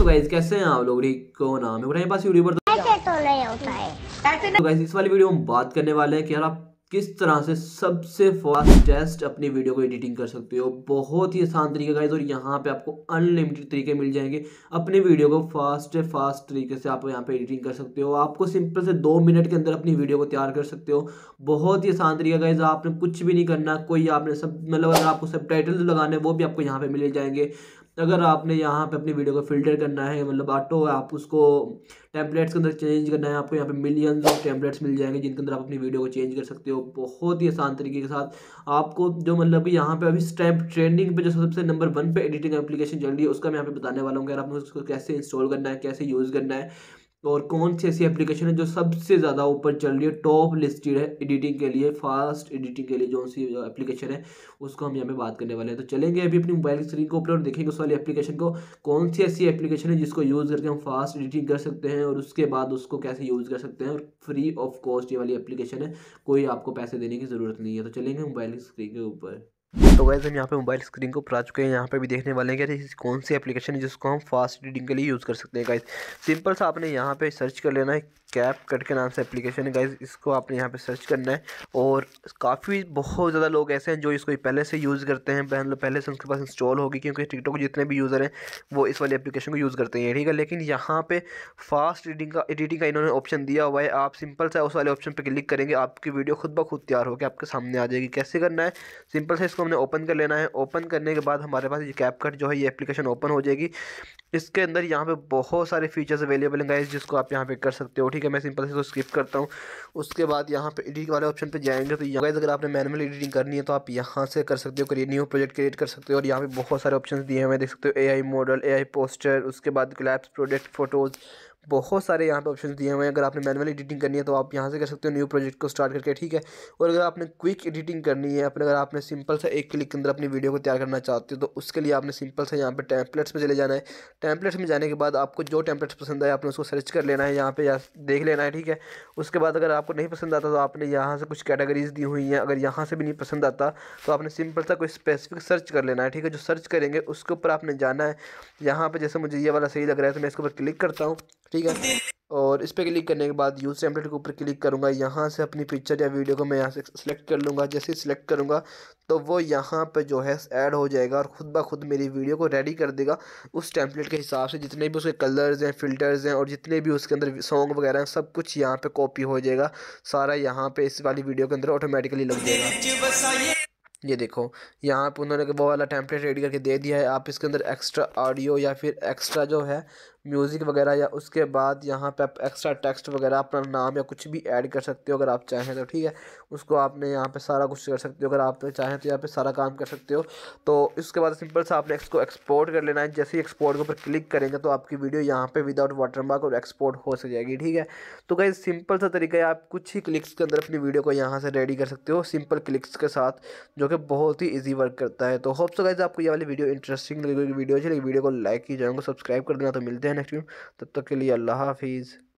तो गाइस कैसे हैं आप लोग, ठीक हो ना। मेरे पास यूट्यूबर ऐसे तो नहीं होता है। ऐसे तो गाइस इस वाली वीडियो में हम बात करने वाले हैं कि यार आप किस तरह से सबसे फास्टेस्ट अपनी वीडियो को एडिटिंग कर सकते हो। बहुत ही आसान तरीका गाइस, और यहाँ पे आपको अनलिमिटेड तरीके मिल जाएंगे। अपनी वीडियो को फास्ट तरीके से आप यहाँ पे एडिटिंग कर सकते हो। आपको सिंपल से 2 मिनट के अंदर अपनी वीडियो को तैयार कर सकते हो। बहुत ही आसान तरीका गाइस, आपने कुछ भी नहीं करना। कोई आपने सब मतलब अगर आपको सब टाइटल लगाने वो भी आपको यहाँ पे मिल जाएंगे। अगर आपने यहाँ पे अपनी वीडियो को फिल्टर करना है, मतलब ऑटो आप उसको टेम्पलेट्स के अंदर चेंज करना है, आपको यहाँ पे मिलियंस ऑफ टेम्पलेट्स मिल जाएंगे जिनके अंदर आप अपनी वीडियो को चेंज कर सकते हो बहुत ही आसान तरीके के साथ। आपको जो मतलब यहाँ पे अभी स्टेप ट्रेंडिंग पे जो सबसे नंबर 1 पे एडिटिंग एप्लीकेशन चल रही है उसका मैं यहाँ पे बताने वाला हूँ कि आपको उसको कैसे इंस्टॉल करना है, कैसे यूज़ करना है, और कौन सी ऐसी एप्लीकेशन है जो सबसे ज़्यादा ऊपर चल रही है, टॉप लिस्टेड है एडिटिंग के लिए, फास्ट एडिटिंग के लिए जो सी एप्लीकेशन है उसको हम यहाँ पे बात करने वाले हैं। तो चलेंगे अभी अपनी मोबाइल की स्क्रीन के ऊपर और देखेंगे उस वाली एप्लीकेशन को, कौन सी ऐसी एप्लीकेशन है जिसको यूज़ करके हम फास्ट एडिटिंग कर सकते हैं और उसके बाद उसको कैसे यूज़ कर सकते हैं। और फ्री ऑफ कॉस्ट ये वाली एप्लीकेशन है, कोई आपको पैसे देने की ज़रूरत नहीं है। तो चलेंगे मोबाइल की स्क्रीन के ऊपर। तो गाइस हम यहाँ पे मोबाइल स्क्रीन को ऊपर आ चुके हैं। यहाँ पे भी देखने वाले हैं कि कौन सी एप्लीकेशन है जिसको हम फास्ट एडिटिंग के लिए यूज़ कर सकते हैं। गाइस सिंपल सा आपने यहाँ पे सर्च कर लेना है, कैप कट के नाम से एप्लीकेशन है गाइस, इसको आपने यहाँ पे सर्च करना है। और काफ़ी बहुत ज़्यादा लोग ऐसे हैं जो इसको पहले से यूज़ करते हैं, पहले से उनके पास इंस्टॉल होगी, क्योंकि टिकटॉक जितने भी यूज़र हैं वो इस वाली एप्लीकेशन को यूज़ करते हैं, ठीक है। लेकिन यहाँ पे फास्ट एडिटिंग का इन्होंने ऑप्शन दिया हुआ है। आप सिंपल सा उस वाले ऑप्शन पर क्लिक करेंगे, आपकी वीडियो खुद ब खुद तैयार होकर आपके सामने आ जाएगी। कैसे करना है, सिंपल से इसको हमने ओपन कर लेना है। ओपन करने के बाद हमारे पास ये कैपकट जो है ये एप्लीकेशन ओपन हो जाएगी। इसके अंदर यहाँ पे बहुत सारे फीचर्स अवेलेबल हैं गाइस जिसको आप यहाँ पे कर सकते हो, ठीक है। मैं सिंपल से इसको स्किप करता हूँ। उसके बाद यहाँ पे एडिट वाले ऑप्शन पे जाएंगे तो गाइस अगर आपने मैनुअल एडिटिंग करनी है तो आप यहाँ से कर सकते हो, करिए न्यू प्रोजेक्ट क्रिएट कर सकते हो। और यहाँ पे बहुत सारे ऑप्शन दिए हुए हैं, देख सकते हो एआई मॉडल, एआई पोस्टर, उसके बाद क्लैप्स, प्रोडक्ट फोटोज़, बहुत सारे यहाँ पे ऑप्शन दिए हुए हैं। अगर आपने मैनुअल एडिटिंग करनी है तो आप यहाँ से कर सकते हो न्यू प्रोजेक्ट को स्टार्ट करके, ठीक है। और अगर आपने क्विक एडिटिंग करनी है, अपने अगर आपने सिंपल सा एक क्लिक के अंदर अपनी वीडियो को तैयार करना चाहते हो तो उसके लिए आपने सिंपल से यहाँ पे टेम्पलेट्स में चले जाना है। टेम्पलेट्स में जाने के बाद आपको जो टेम्पलेट्स पसंद आए आपने उसको सर्च कर लेना है, यहाँ पे या देख लेना है, ठीक है। उसके बाद अगर आपको नहीं पसंद आता तो आपने यहाँ से कुछ कैटेगरीज दी हुई हैं, अगर यहाँ से भी नहीं पसंद आता तो आपने सिंपल सा कोई स्पेसिफिक सर्च कर लेना है, ठीक है। जो सर्च करेंगे उसके ऊपर आपने जाना है। यहाँ पर जैसे मुझे ये वाला सही लग रहा है तो मैं इसके ऊपर क्लिक करता हूँ, ठीक है। और इस पर क्लिक करने के बाद यूज़ टेम्पलेट के ऊपर क्लिक करूँगा। यहाँ से अपनी पिक्चर या वीडियो को मैं यहाँ से सिलेक्ट कर लूँगा। जैसे ही सिलेक्ट करूँगा तो वो यहाँ पे जो है ऐड हो जाएगा और ख़ुद ब खुद मेरी वीडियो को रेडी कर देगा उस टेम्पलेट के हिसाब से। जितने भी उसके कलर्स हैं, फ़िल्टर्स हैं और जितने भी उसके अंदर सॉन्ग वगैरह हैं सब कुछ यहाँ पे कॉपी हो जाएगा सारा, यहाँ पे इस वाली वीडियो के अंदर ऑटोमेटिकली लग जाएगा। ये देखो यहाँ पे उन्होंने वो वाला टेम्पलेट रेडी करके दे दिया है। आप इसके अंदर एक्स्ट्रा ऑडियो या फिर एक्स्ट्रा जो है म्यूज़िक वगैरह, या उसके बाद यहाँ पे आप एक्स्ट्रा टेक्स्ट वगैरह अपना नाम या कुछ भी ऐड कर सकते हो अगर आप चाहें तो, ठीक है। उसको आपने यहाँ पे सारा कुछ कर सकते हो, अगर आप चाहें तो यहाँ पे सारा काम कर सकते हो। तो इसके बाद सिंपल सा आपने इसको एक्सपोर्ट कर लेना है। जैसे ही एक्सपोर्ट के ऊपर क्लिक करेंगे तो आपकी वीडियो यहाँ पे विदाउट वाटरमार्क और एक्सपोर्ट हो जाएगी, ठीक है। तो गाइस सिंपल सा तरीका है, आप कुछ ही क्लिक्स के अंदर अपनी वीडियो को यहाँ से रेडी कर सकते हो सिंपल क्लिक्स के साथ, जो कि बहुत ही ईजी वर्क करता है। तो होप सो गाइस आपको ये वाली वीडियो इंटरेस्टिंग लगी। वीडियो अच्छी लगी वीडियो को लाइक कीजिए, सब्सक्राइब कर देना। तो मिलते हैं नेक्स्ट वीडियो, तब तक के लिए अल्लाह हाफिज़।